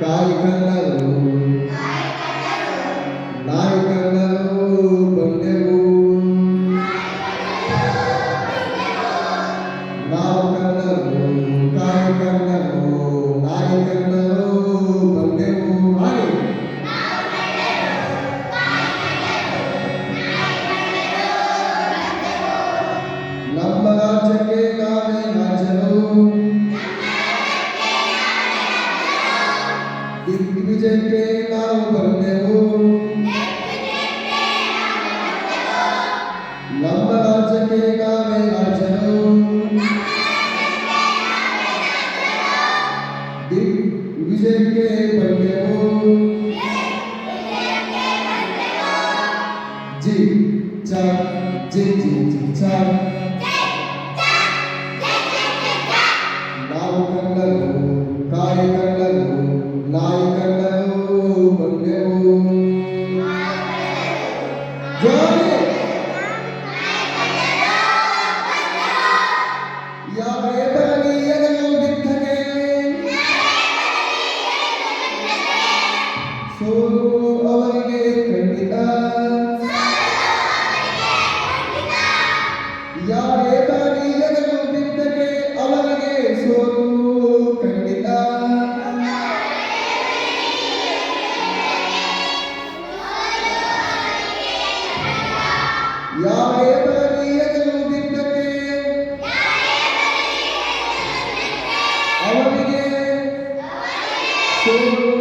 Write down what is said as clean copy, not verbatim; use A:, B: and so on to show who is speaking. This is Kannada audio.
A: ನಾಯಕನರು ನಾಯಕನರು ಬಂದೆವು ನಾವು ಕನ್ನರು ಕಾಯಕನ್ನರು ನಾಯಕನರು ಬಂದೆವು ಹಾಗೆ ನಮ್ಮ ರಾಜ್ಯಕ್ಕೆ ನಾವೇ ರಾಜರು ದಿಗ್ವಿಜಯಕ್ಕೆ ನಾವು ಬಂದೆವು ನಮ್ಮ ರಾಜ್ಯಕ್ಕೆ ನಾವೇ ರಾಜರು ದಿಗ್ವಿಜಯಕ್ಕೆ ಬಂದೆವು ಜಿ ಚ ಜಿ ಜಿ ಜಿ ಚ ನಾವು ಕನ್ನರು ಕಾಯಕನ್ನರು ನಾಯಕನ್ನರು ಬಂದೆವು ಯಾವೇ ಬರಲಿ ಎಗಲು ಬಿದ್ದಗೆ ಸೋಲು ಅವರಿಗೆ ಖಂಡಿತ ಯಾವೇ ಬರಲಿ ಎಗಲು ಬಿದ್ದಗೆ ಅವರಿಗೆ ಸೋಲು ಖಂಡಿತ ಯಾವೇ ಬರಲಿ ಎಗಲು ಬಿದ್ದಗೆ ಅವರಿಗೆ ಸೋಲು